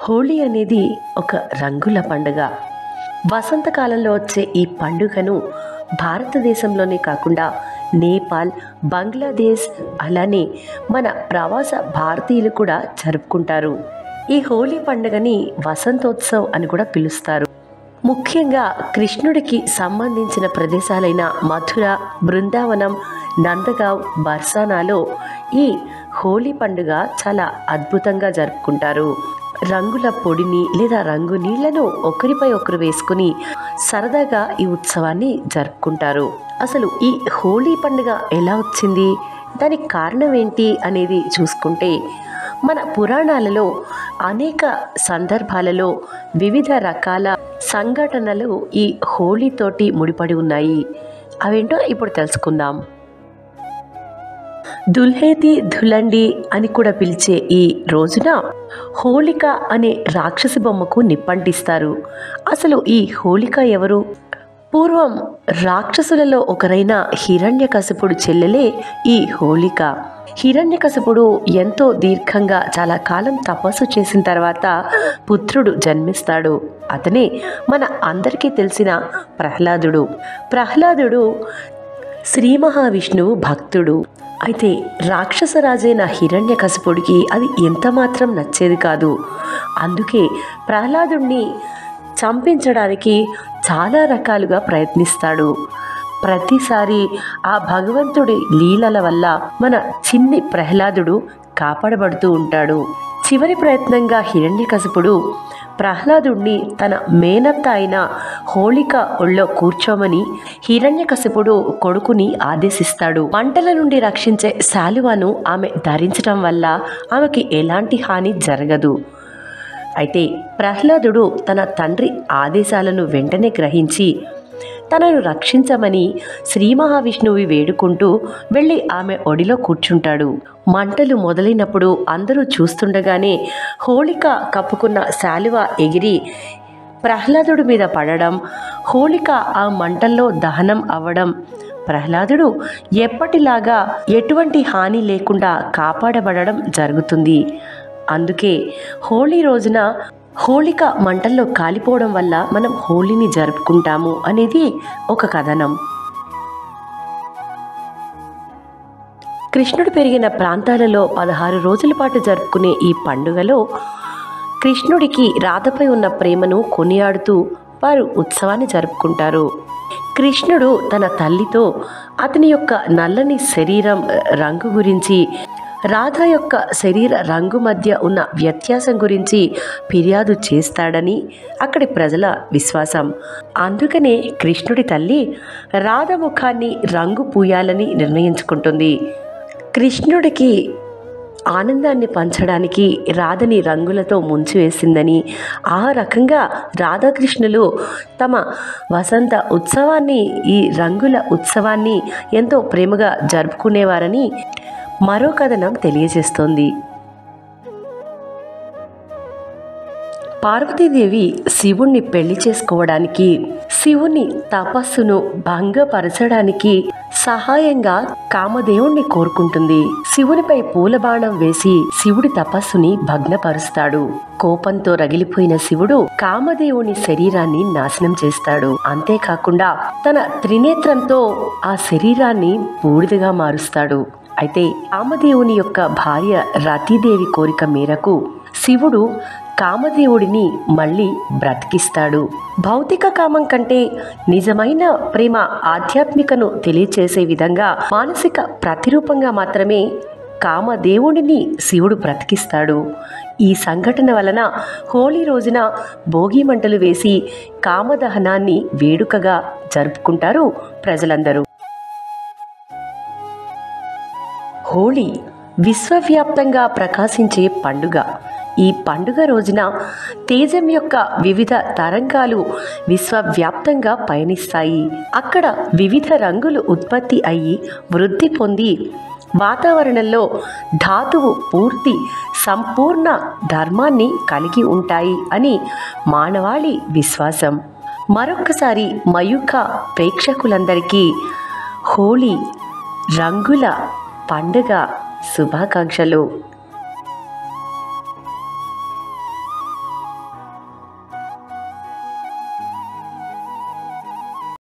హోళీ అనేది ఒక రంగుల పండుగ. వసంతకాలంలో వచ్చే ఈ పండుగను భారతదేశంలోనే కాకుండా నేపాల్, బంగ్లాదేశ్, అలానే మన ప్రవాస భారతీయులు కూడా జరుపుకుంటారు. ఈ హోళీ పండుగని వసంతోత్సవ్ అని కూడా పిలుస్తారు. ముఖ్యంగా కృష్ణుడికి సంబంధించిన ప్రదేశాలైన మథుర, బృందావనం, నందగావ్, బర్సానాలో ఈ హోళీ పండుగ చాలా అద్భుతంగా జరుపుకుంటారు. రంగుల పొడిని లేదా రంగు నీళ్లను ఒకరిపై ఒకరు వేసుకుని సరదాగా ఈ ఉత్సవాన్ని జరుపుకుంటారు. అసలు ఈ హోళీ పండుగ ఎలా వచ్చింది, దానికి కారణం ఏంటి అనేది చూసుకుంటే మన పురాణాలలో అనేక సందర్భాలలో వివిధ రకాల సంఘటనలు ఈ హోళీతోటి ముడిపడి ఉన్నాయి. అవేంటో ఇప్పుడు తెలుసుకుందాం. దుల్హేతి ధులండి అని కూడా పిలిచే ఈ రోజున హోళిక అనే రాక్షసి బొమ్మకు నిప్పంటిస్తారు. అసలు ఈ హోళిక ఎవరు? పూర్వం రాక్షసులలో ఒకరైన హిరణ్యకశిపుడు చెల్లెలే ఈ హోళిక. హిరణ్యకశిపుడు ఎంతో దీర్ఘంగా చాలా కాలం తపస్సు చేసిన తర్వాత పుత్రుడు జన్మిస్తాడు. అతనే మన అందరికీ తెలిసిన ప్రహ్లాదుడు. ప్రహ్లాదుడు శ్రీ మహావిష్ణువు భక్తుడు. అయితే రాక్షసరాజైన హిరణ్యకశిపుడికి అది ఎంతమాత్రం నచ్చేది కాదు. అందుకే ప్రహ్లాదుణ్ణి చంపించడానికి చాలా రకాలుగా ప్రయత్నిస్తాడు. ప్రతిసారి ఆ భగవంతుడి లీలల వల్ల మన చిన్ని ప్రహ్లాదుడు కాపాడబడుతూ ఉంటాడు. చివరి ప్రయత్నంగా హిరణ్యకశిపుడు ప్రహ్లాదుణ్ణి తన మేనత్త అయిన హోళిక ఒళ్ళో కూర్చోమని హిరణ్యకశిపుడు కొడుకుని ఆదేశిస్తాడు. మంటల నుండి రక్షించే శాలువాను ఆమె ధరించడం వల్ల ఆమెకి ఎలాంటి హాని జరగదు. అయితే ప్రహ్లాదుడు తన తండ్రి ఆదేశాలను వెంటనే గ్రహించి తనను రక్షించమని శ్రీ మహావిష్ణువు వేడుకుంటూ వెళ్ళి ఆమె ఒడిలో కూర్చుంటాడు. మంటలు మొదలైనప్పుడు అందరూ చూస్తుండగానే హోళిక కప్పుకున్న శాలువ ఎగిరి ప్రహ్లాదుడి మీద పడడం, హోళిక ఆ మంటల్లో దహనం అవ్వడం, ప్రహ్లాదుడు ఎప్పటిలాగా ఎటువంటి హాని లేకుండా కాపాడబడడం జరుగుతుంది. అందుకే హోళీ రోజున హోళిక మంటల్లో కాలిపోవడం వల్ల మనం హోళీని జరుపుకుంటాము అనేది ఒక కథనం. కృష్ణుడు పెరిగిన ప్రాంతాలలో 16 రోజుల పాటు జరుపుకునే ఈ పండుగలో కృష్ణుడికి రాధపై ఉన్న ప్రేమను కొనియాడుతూ వారు ఉత్సవాన్ని జరుపుకుంటారు. కృష్ణుడు తన తల్లితో అతని యొక్క నల్లని శరీరం రంగు గురించి, రాధ యొక్క శరీర రంగు మధ్య ఉన్న వ్యత్యాసం గురించి ఫిర్యాదు చేస్తాడని అక్కడి ప్రజల విశ్వాసం. అందుకనే కృష్ణుడి తల్లి రాధ ముఖాన్ని రంగు పూయాలని నిర్ణయించుకుంటుంది. కృష్ణుడికి ఆనందాన్ని పంచడానికి రాధని రంగులతో ముంచివేసిందని, ఆ రకంగా రాధాకృష్ణులు తమ వసంత ఉత్సవాన్ని, ఈ రంగుల ఉత్సవాన్ని ఎంతో ప్రేమగా జరుపుకునేవారని మరో కథనం తెలియజేస్తోంది. పార్వతీదేవి శివుణ్ణి పెళ్లి చేసుకోవడానికి, శివుని తపస్సును భంగపరచడానికి సహాయంగా కామదేవుణ్ణి కోరుకుంటుంది. శివునిపై పూలబాణం వేసి శివుడి తపస్సుని భగ్నపరుస్తాడు. కోపంతో రగిలిపోయిన శివుడు కామదేవుని శరీరాన్ని నాశనం చేస్తాడు. అంతేకాకుండా తన త్రినేత్రంతో ఆ శరీరాన్ని బూడిదగా మారుస్తాడు. అయితే కామదేవుని యొక్క భార్య రతీదేవి కోరిక మేరకు శివుడు కామదేవుడిని మళ్ళీ బ్రతికిస్తాడు. భౌతిక కామం కంటే నిజమైన ప్రేమ ఆధ్యాత్మికను తెలియచేసే విధంగా మానసిక ప్రతిరూపంగా మాత్రమే కామదేవుడిని శివుడు బ్రతికిస్తాడు. ఈ సంఘటన వలన హోళీ రోజున భోగి మంటలు వేసి కామదహనాన్ని వేడుకగా జరుపుకుంటారు ప్రజలందరూ. హోళీ విశ్వవ్యాప్తంగా ప్రకాశించే పండుగ. ఈ పండుగ రోజున తేజం యొక్క వివిధ తరంగాలు విశ్వవ్యాప్తంగా పయనిస్తాయి. అక్కడ వివిధ రంగులు ఉత్పత్తి అయ్యి వృద్ధి పొంది వాతావరణంలో ధాతువు పూర్తి సంపూర్ణ ధర్మాన్ని కలిగి ఉంటాయి అని మానవాళి విశ్వాసం. మరొక్కసారి మయూఖ ప్రేక్షకులందరికీ హోళీ రంగుల పండుగ శుభాకాంక్షలు.